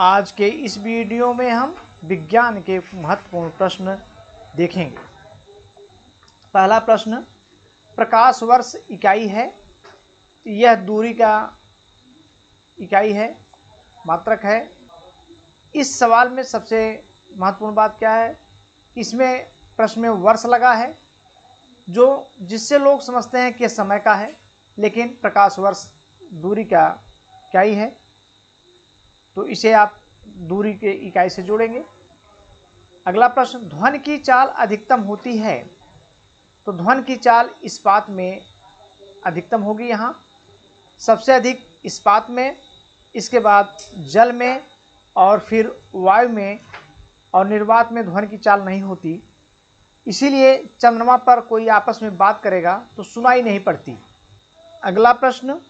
आज के इस वीडियो में हम विज्ञान के महत्वपूर्ण प्रश्न देखेंगे। पहला प्रश्न, प्रकाश वर्ष इकाई है। यह दूरी का इकाई है, मात्रक है। इस सवाल में सबसे महत्वपूर्ण बात क्या है, इसमें प्रश्न में वर्ष लगा है, जिससे लोग समझते हैं कि समय का है, लेकिन प्रकाश वर्ष दूरी का इकाई है, तो इसे आप दूरी के इकाई से जोड़ेंगे। अगला प्रश्न, ध्वनि की चाल अधिकतम होती है, तो ध्वनि की चाल इस्पात में अधिकतम होगी। यहाँ सबसे अधिक इस्पात में, इसके बाद जल में और फिर वायु में, और निर्वात में ध्वनि की चाल नहीं होती। इसीलिए चंद्रमा पर कोई आपस में बात करेगा तो सुनाई नहीं पड़ती। अगला प्रश्न,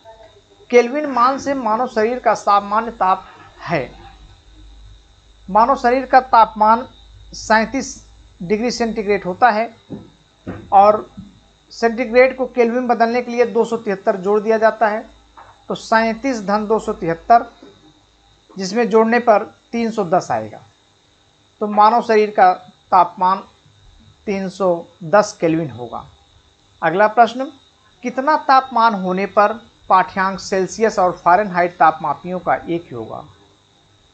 केल्विन मान से मानव शरीर का सामान्य ताप है। मानव शरीर का तापमान 37 डिग्री सेंटीग्रेड होता है, और सेंटीग्रेड को केल्विन बदलने के लिए 273 जोड़ दिया जाता है, तो 37 धन 273, जिसमें जोड़ने पर 310 आएगा। तो मानव शरीर का तापमान 310 केल्विन होगा। अगला प्रश्न, कितना तापमान होने पर पाठ्यांक सेल्सियस और फ़ारेनहाइट तापमापियों का एक ही होगा।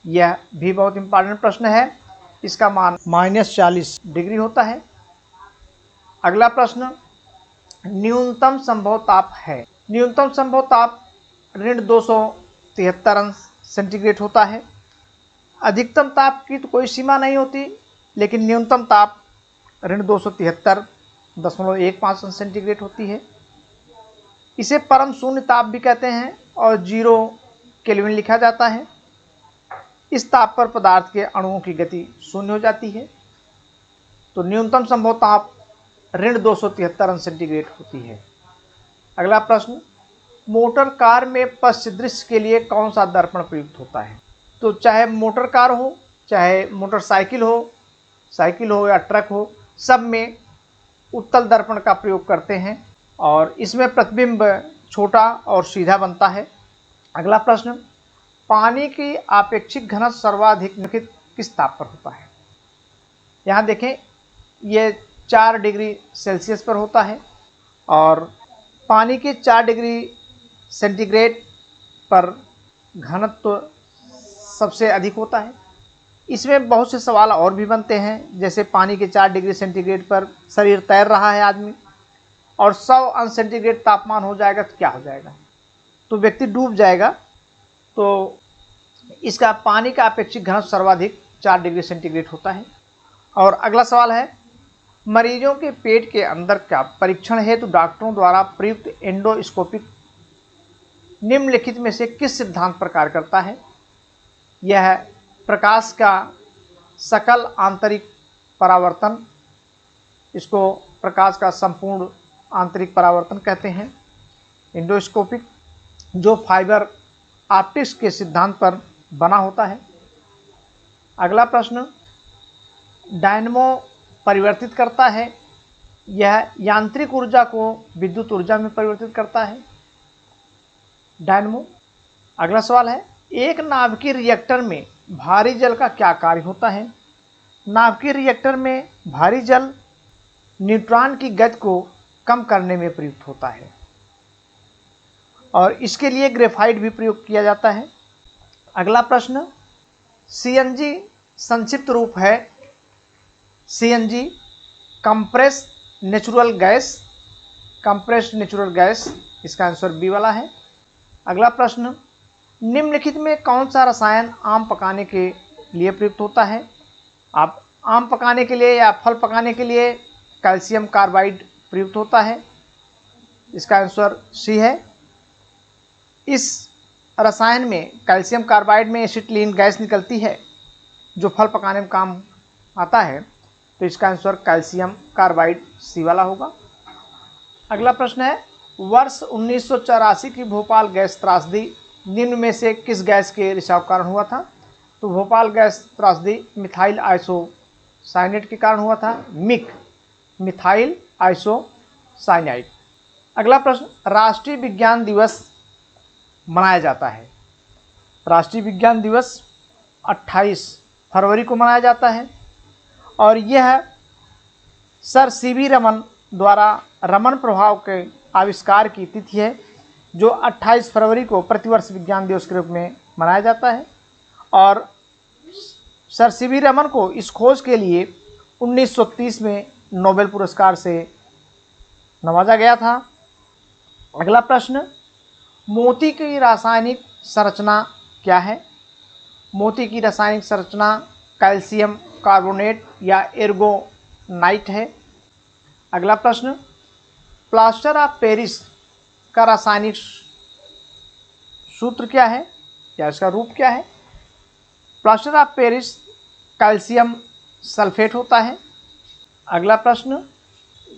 यह भी बहुत इंपॉर्टेंट प्रश्न है। इसका मान -40 डिग्री होता है। अगला प्रश्न, न्यूनतम संभव ताप है। न्यूनतम संभव ताप -273 अंश सेंटीग्रेड होता है। अधिकतम ताप की तो कोई सीमा नहीं होती, लेकिन न्यूनतम ताप -273.15 अंश सेंटीग्रेड होती है। इसे परम शून्य ताप भी कहते हैं, और 0 केल्विन लिखा जाता है। इस ताप पर पदार्थ के अणुओं की गति शून्य हो जाती है। तो न्यूनतम संभव ताप -273 अंश सेंटीग्रेड होती है। अगला प्रश्न, मोटर कार में पश्च दृश्य के लिए कौन सा दर्पण प्रयुक्त होता है। तो चाहे मोटर कार हो, चाहे मोटरसाइकिल हो, साइकिल हो या ट्रक हो, सब में उत्तल दर्पण का प्रयोग करते हैं, और इसमें प्रतिबिंब छोटा और सीधा बनता है। अगला प्रश्न, पानी की आपेक्षिक घनत्व सर्वाधिक निम्नलिखित किस ताप पर होता है। यहाँ देखें, ये 4 डिग्री सेल्सियस पर होता है, और पानी के 4 डिग्री सेंटीग्रेड पर घनत्व सबसे अधिक होता है। इसमें बहुत से सवाल और भी बनते हैं, जैसे पानी के 4 डिग्री सेंटीग्रेड पर शरीर तैर रहा है आदमी, और 100 अंश सेंटीग्रेड तापमान हो जाएगा तो क्या हो जाएगा, तो व्यक्ति डूब जाएगा। तो इसका पानी का अपेक्षित घनत्व सर्वाधिक 4 डिग्री सेंटीग्रेड होता है। और अगला सवाल है, मरीजों के पेट के अंदर का परीक्षण हेतु डॉक्टरों द्वारा प्रयुक्त एंडोस्कोपिक निम्नलिखित में से किस सिद्धांत पर कार्य करता है। यह प्रकाश का सकल आंतरिक परावर्तन, इसको प्रकाश का संपूर्ण आंतरिक परावर्तन कहते हैं, एंडोस्कोपिक, जो फाइबर ऑप्टिक्स के सिद्धांत पर बना होता है। अगला प्रश्न, डायनमो परिवर्तित करता है। यह यांत्रिक ऊर्जा को विद्युत ऊर्जा में परिवर्तित करता है, डायनमो। अगला सवाल है, एक नाभिकीय रिएक्टर में भारी जल का क्या कार्य होता है। नाभिकीय रिएक्टर में भारी जल न्यूट्रॉन की गति को कम करने में प्रयुक्त होता है, और इसके लिए ग्रेफाइट भी प्रयोग किया जाता है। अगला प्रश्न, सीएनजी संक्षिप्त रूप है। CNG compress natural gas, compressed natural gas, इसका आंसर बी वाला है। अगला प्रश्न, निम्नलिखित में कौन सा रसायन आम पकाने के लिए प्रयुक्त होता है। आप आम पकाने के लिए या फल पकाने के लिए कैल्शियम कार्बाइड प्रयुक्त होता है, इसका आंसर सी है। इस रसायन में, कैल्शियम कार्बाइड में एसिटिलीन गैस निकलती है, जो फल पकाने में काम आता है, तो इसका आंसर कैल्शियम कार्बाइड सी वाला होगा। अगला प्रश्न है, वर्ष 1984 की भोपाल गैस त्रासदी निम्न में से किस गैस के रिसाव कारण हुआ था। तो भोपाल गैस त्रासदी मिथाइल आइसोसाइनेट के कारण हुआ था, मिथाइल आइसोसाइनाइड। अगला प्रश्न, राष्ट्रीय विज्ञान दिवस मनाया जाता है। राष्ट्रीय विज्ञान दिवस 28 फरवरी को मनाया जाता है और यह सर सीवी रमन द्वारा रमन प्रभाव के आविष्कार की तिथि है, जो 28 फरवरी को प्रतिवर्ष विज्ञान दिवस के रूप में मनाया जाता है। और सर सीवी रमन को इस खोज के लिए 1930 में नोबेल पुरस्कार से नवाजा गया था। अगला प्रश्न, मोती की रासायनिक संरचना क्या है? मोती की रासायनिक संरचना कैल्शियम कार्बोनेट या एर्गोनाइट है। अगला प्रश्न, प्लास्टर ऑफ पेरिस का रासायनिक सूत्र क्या है या इसका रूप क्या है? Plaster of Paris calcium sulphate होता है। अगला प्रश्न,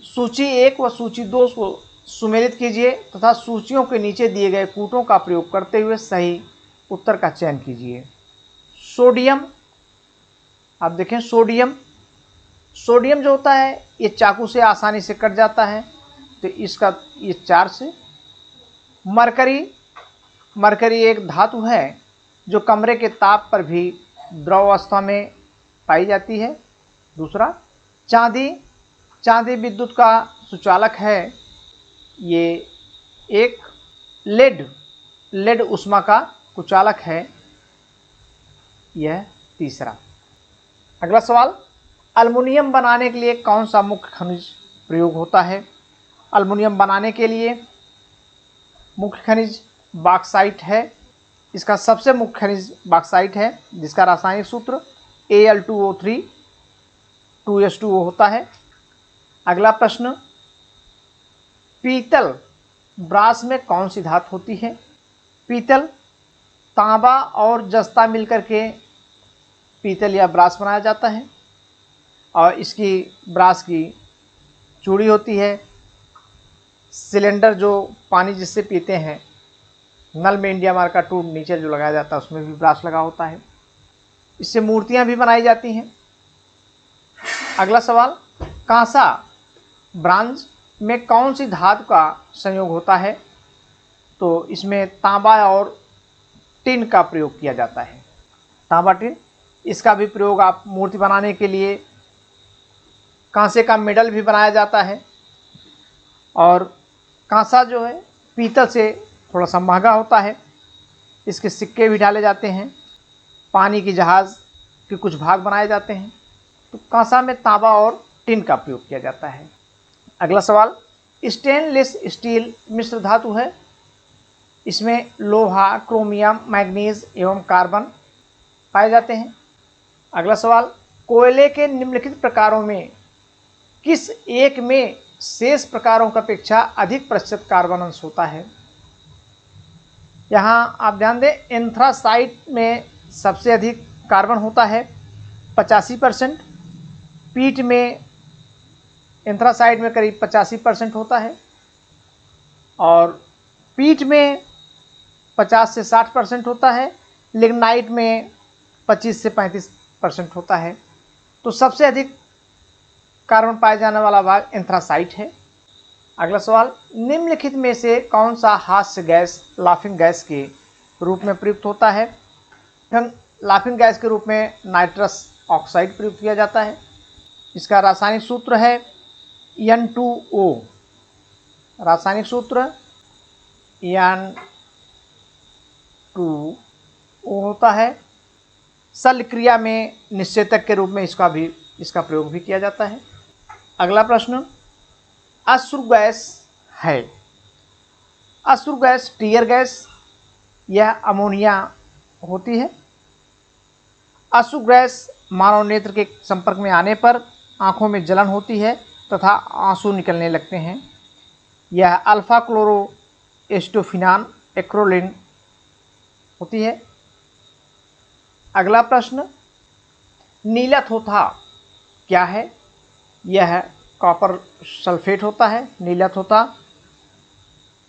सूची 1 व सूची 2 को सुमेलित कीजिए तथा सूचियों के नीचे दिए गए कूटों का प्रयोग करते हुए सही उत्तर का चयन कीजिए। सोडियम, आप देखें सोडियम जो होता है ये चाकू से आसानी से कट जाता है, तो इसका ये 4 से। मरकरी एक धातु है जो कमरे के ताप पर भी द्रव अवस्था में पाई जाती है। दूसरा, चांदी विद्युत का सुचालक है, ये एक लेड उष्मा का कुचालक है, यह तीसरा। अगला सवाल, अल्मुनियम बनाने के लिए कौन सा मुख्य खनिज प्रयोग होता है? अल्मुनियम बनाने के लिए मुख्य खनिज बॉक्साइट है। इसका सबसे मुख्य खनिज बॉक्साइट है, जिसका रासायनिक सूत्र Al2O3 2H2O होता है। अगला प्रश्न, पीतल ब्रास में कौन सी धातु होती है? पीतल, तांबा और जस्ता मिलकर के पीतल या ब्रास बनाया जाता है और इसकी ब्रास की चूड़ी होती है। सिलेंडर जो पानी जिससे पीते हैं, नल में इंडिया मार्क का ट्यूब नीचे जो लगाया जाता है उसमें भी ब्रास लगा होता है। इससे मूर्तियां भी बनाई जाती हैं। अगला सवाल, कांसा ब्रांज में कौन सी धातु का संयोग होता है? तो इसमें तांबा और टिन का प्रयोग किया जाता है। तांबा टिन, इसका भी प्रयोग आप मूर्ति बनाने के लिए, कांसे का मेडल भी बनाया जाता है। और कांसा जो है पीतल से थोड़ा सा महंगा होता है, इसके सिक्के भी डाले जाते हैं। पानी की जहाज़ के कुछ भाग बनाए जाते हैं। तो कांसा में तांबा और टिन का प्रयोग किया जाता है। अगला सवाल, स्टेनलेस स्टील मिश्र धातु है, इसमें लोहा, क्रोमियम, मैग्नीज एवं कार्बन पाए जाते हैं। अगला सवाल, कोयले के निम्नलिखित प्रकारों में किस एक में शेष प्रकारों की अपेक्षा अधिक प्रतिशत कार्बन अंश होता है? यहाँ आप ध्यान दें, एंथ्रासाइट में सबसे अधिक कार्बन होता है 85%, पीट में एंथ्रासाइट में करीब 85% होता है और पीट में 50 से 60% होता है, लिग्नाइट में 25 से 35% होता है। तो सबसे अधिक कार्बन पाए जाने वाला भाग एंथ्रासाइट है। अगला सवाल, निम्नलिखित में से कौन सा हास्य गैस लाफिंग गैस के रूप में प्रयुक्त होता है? लाफिंग गैस के रूप में नाइट्रस ऑक्साइड प्रयुक्त किया जाता है। इसका रासायनिक सूत्र है N2O। रासायनिक सूत्र N2O होता है। शल्य क्रिया में निश्चेतक के रूप में इसका प्रयोग भी किया जाता है। अगला प्रश्न, अश्रु गैस है। अश्रु गैस टीयर गैस, यह अमोनिया होती है। अश्रु गैस मानव नेत्र के संपर्क में आने पर आँखों में जलन होती है तथा आंसू निकलने लगते हैं। यह अल्फा क्लोरो एस्टोफिनान एक्रोलिन होती है। अगला प्रश्न, नीला थोथा क्या है? यह कॉपर सल्फेट होता है। नीला थोथा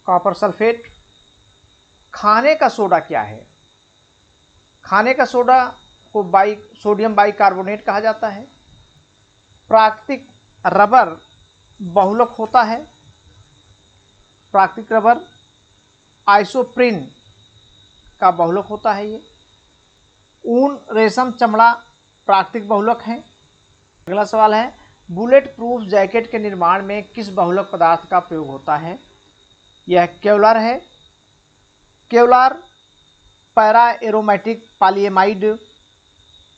कॉपर सल्फेट। खाने का सोडा क्या है? खाने का सोडा को सोडियम बाइकार्बोनेट कहा जाता है। प्राकृतिक रबर बहुलक होता है। प्राकृतिक रबर आइसोप्रीन का बहुलक होता है। ये ऊन, रेशम, चमड़ा प्राकृतिक बहुलक हैं। अगला सवाल है, बुलेट प्रूफ जैकेट के निर्माण में किस बहुलक पदार्थ का प्रयोग होता है? यह केवलर है। केवलर पैरा एरोमेटिक पॉलीएमाइड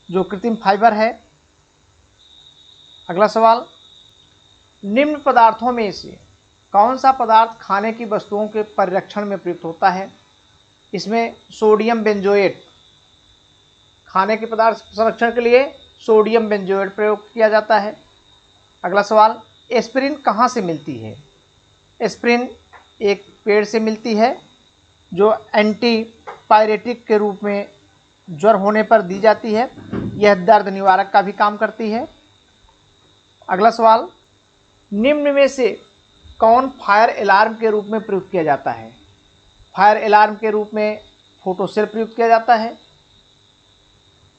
जो कृत्रिम फाइबर है। अगला सवाल, निम्न पदार्थों में से कौन सा पदार्थ खाने की वस्तुओं के परिरक्षण में प्रयुक्त होता है? इसमें सोडियम बेंजोएट, खाने के पदार्थ संरक्षण के लिए सोडियम बेंजोएट प्रयोग किया जाता है। अगला सवाल, एस्पिरिन कहाँ से मिलती है? एस्पिरिन एक पेड़ से मिलती है जो एंटीपायरेटिक के रूप में ज्वर होने पर दी जाती है। यह दर्द निवारक का भी काम करती है। अगला सवाल, निम्न में से कौन फायर अलार्म के रूप में प्रयुक्त किया जाता है? फायर अलार्म के रूप में फोटोसेल प्रयुक्त किया जाता है।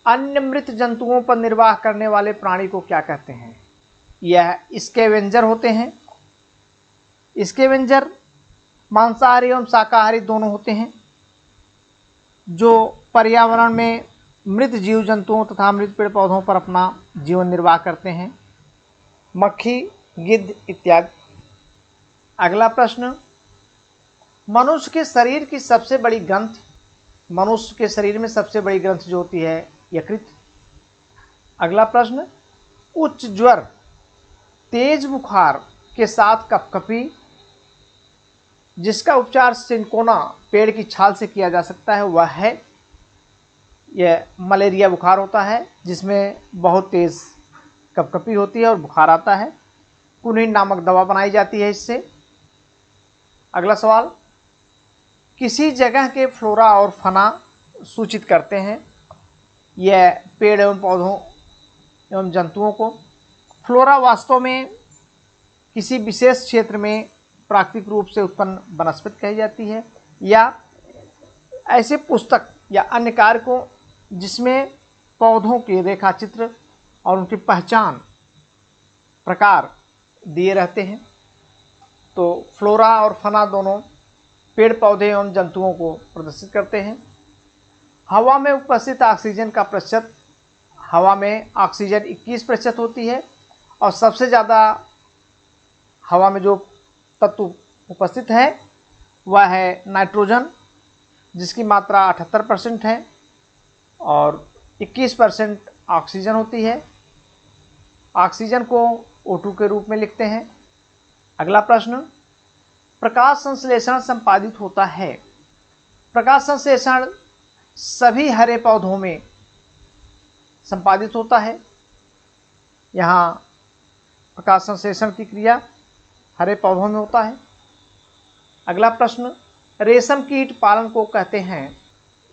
अन्य मृत जंतुओं पर निर्वाह करने वाले प्राणी को क्या कहते हैं? यह स्कैवेंजर होते हैं। स्कैवेंजर मांसाहारी एवं शाकाहारी दोनों होते हैं जो पर्यावरण में मृत जीव जंतुओं तथा मृत पेड़ पौधों पर अपना जीवन निर्वाह करते हैं, मक्खी, गिद्ध इत्यादि। अगला प्रश्न, मनुष्य के शरीर की सबसे बड़ी ग्रंथि, मनुष्य के शरीर में सबसे बड़ी ग्रंथि जो होती है यकृत। अगला प्रश्न, उच्च ज्वर, तेज बुखार के साथ कपकपी जिसका उपचार सिंकोना पेड़ की छाल से किया जा सकता है वह है? यह मलेरिया बुखार होता है जिसमें बहुत तेज कपकपी होती है और बुखार आता है। कुनिन नामक दवा बनाई जाती है इससे। अगला सवाल, किसी जगह के फ्लोरा और फना सूचित करते हैं। यह पेड़ एवं पौधों एवं जंतुओं को। फ्लोरा वास्तव में किसी विशेष क्षेत्र में प्राकृतिक रूप से उत्पन्न वनस्पति कही जाती है या ऐसे पुस्तक या अन्य कार्य को जिसमें पौधों के रेखाचित्र और उनकी पहचान प्रकार दिए रहते हैं। तो फ्लोरा और फना दोनों पेड़ पौधे एवं जंतुओं को प्रदर्शित करते हैं। हवा में उपस्थित ऑक्सीजन का प्रतिशत, हवा में ऑक्सीजन 21% होती है और सबसे ज़्यादा हवा में जो तत्व उपस्थित है वह है नाइट्रोजन जिसकी मात्रा 78% है और 21% ऑक्सीजन होती है। ऑक्सीजन को O2 के रूप में लिखते हैं। अगला प्रश्न, प्रकाश संश्लेषण संपादित होता है। प्रकाश संश्लेषण सभी हरे पौधों में संपादित होता है। यहाँ प्रकाश संश्लेषण की क्रिया हरे पौधों में होता है। अगला प्रश्न, रेशम कीट पालन को कहते हैं?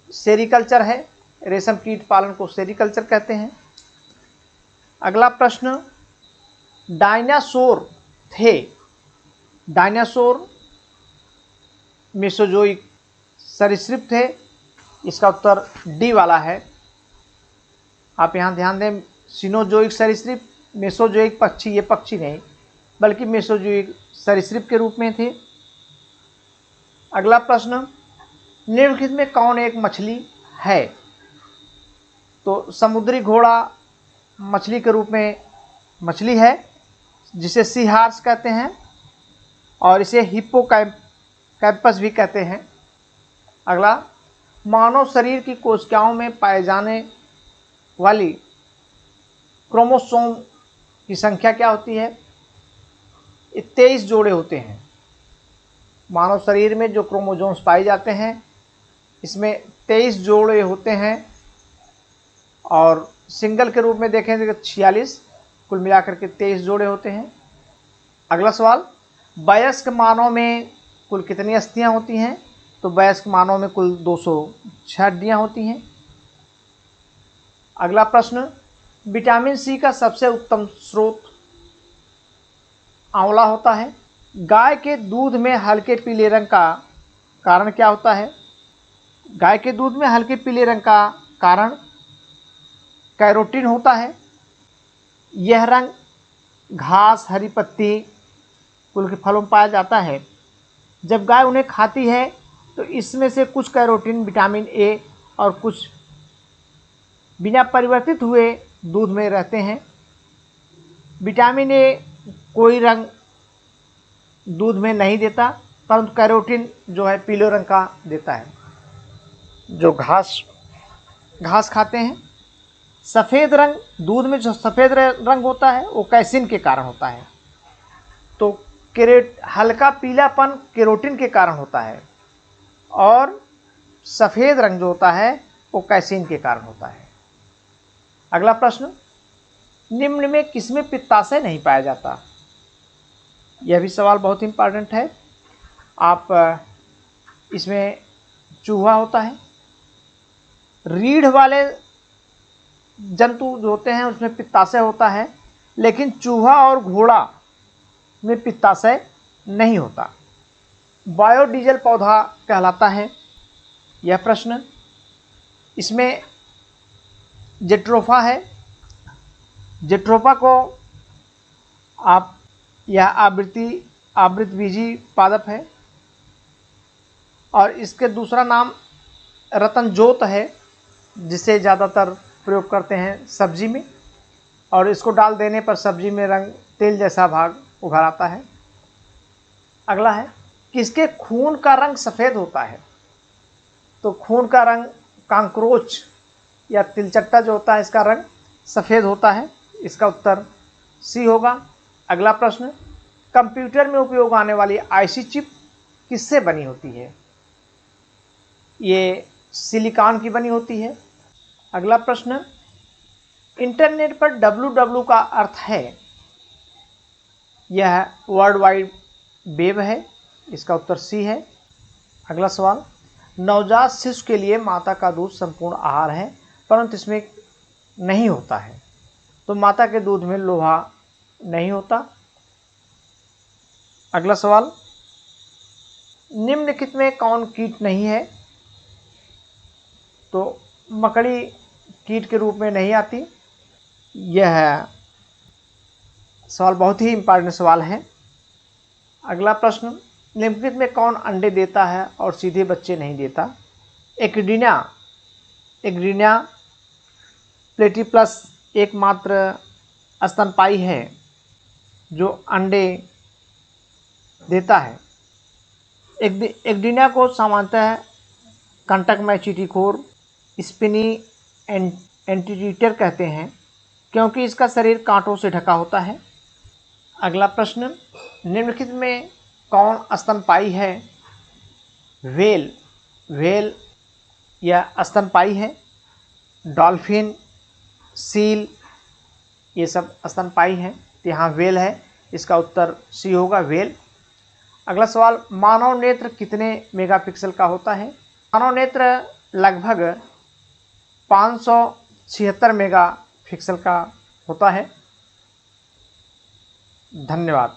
सेरीकल्चर है। रेशम कीट पालन को सेरीकल्चर कहते हैं। अगला प्रश्न, डायनासोर थे। डायनासोर मेसोजोइक सरीसृप थे। इसका उत्तर डी वाला है। आप यहाँ ध्यान दें, सिनोजोइक सरीसृप, मेसोजोइक पक्षी, ये पक्षी नहीं बल्कि मेसोजोइक सरीसृप के रूप में थे। अगला प्रश्न, निम्नलिखित में कौन एक मछली है? तो समुद्री घोड़ा मछली के रूप में मछली है जिसे सी हार्स कहते हैं और इसे हिप्पोकैम्पस भी कहते हैं। अगला, मानव शरीर की कोशिकाओं में पाए जाने वाली क्रोमोसोम की संख्या क्या होती है? 23 जोड़े होते हैं। मानव शरीर में जो क्रोमोसोम्स पाए जाते हैं इसमें 23 जोड़े होते हैं और सिंगल के रूप में देखें तो 46, कुल मिलाकर के 23 जोड़े होते हैं। अगला सवाल, वयस्क मानव में कुल कितनी अस्थियां होती हैं? तो वयस्क मानव में कुल 206 हड्डियां होती हैं। अगला प्रश्न, विटामिन सी का सबसे उत्तम स्रोत आंवला होता है। गाय के दूध में हल्के पीले रंग का कारण क्या होता है? गाय के दूध में हल्के पीले रंग का कारण कैरोटीन होता है। यह रंग घास, हरी पत्ती, कुल के फलों में पाया जाता है। जब गाय उन्हें खाती है तो इसमें से कुछ कैरोटीन विटामिन ए और कुछ बिना परिवर्तित हुए दूध में रहते हैं। विटामिन ए कोई रंग दूध में नहीं देता, परंतु कैरोटीन जो है पीले रंग का देता है। जो घास खाते हैं, सफ़ेद रंग, दूध में जो सफ़ेद रंग होता है वो कैसीन के कारण होता है। तो हल्का पीलापन केरोटीन के कारण होता है और सफ़ेद रंग जो होता है वो कैसीन के कारण होता है। अगला प्रश्न, निम्न में किसमें पित्ताशय नहीं पाया जाता? यह भी सवाल बहुत इंपॉर्टेंट है। आप इसमें चूहा होता है, रीढ़ वाले जंतु जो होते हैं उसमें पित्ताशय होता है, लेकिन चूहा और घोड़ा में पित्ताशय नहीं होता। बायोडीजल पौधा कहलाता है यह प्रश्न। इसमें जेट्रोफा है। जेट्रोफा को आप, यह आवृतबीजी पादप है और इसके दूसरा नाम रतनजोत है, जिसे ज़्यादातर प्रयोग करते हैं सब्जी में, और इसको डाल देने पर सब्जी में रंग तेल जैसा भाग उभर आता है। अगला है, किसके खून का रंग सफ़ेद होता है? तो खून का रंग कांक्रोच या तिलचट्टा जो होता है इसका रंग सफ़ेद होता है। इसका उत्तर सी होगा। अगला प्रश्न, कंप्यूटर में उपयोग आने वाली आईसी चिप किससे बनी होती है? ये सिलिकॉन की बनी होती है। अगला प्रश्न, इंटरनेट पर www का अर्थ है? यह वर्ल्ड वाइड वेब है। इसका उत्तर सी है। अगला सवाल, नवजात शिशु के लिए माता का दूध संपूर्ण आहार है, परंतु इसमें नहीं होता है। तो माता के दूध में लोहा नहीं होता। अगला सवाल, निम्नलिखित में कौन कीट नहीं है? तो मकड़ी कीट के रूप में नहीं आती। यह सवाल बहुत ही इंपॉर्टेंट सवाल है। अगला प्रश्न, निम्नलिखित में कौन अंडे देता है और सीधे बच्चे नहीं देता? एग्रीना प्लेटिपल्स एकमात्र स्तनपायी है जो अंडे देता है। एग्रीना को सामान्यतः कंटकमय चींटीखोर स्पिनी एंटीटीटर कहते हैं, क्योंकि इसका शरीर कांटों से ढका होता है। अगला प्रश्न, निम्नलिखित में कौन स्तनपायी है? व्हेल यह स्तनपायी है। डॉल्फिन, सील, ये सब स्तनपायी हैं। तो यहाँ व्हेल है। इसका उत्तर सी होगा, व्हेल। अगला सवाल, मानव नेत्र कितने मेगापिक्सल का होता है? मानव नेत्र लगभग 576 मेगापिक्सल का होता है। धन्यवाद।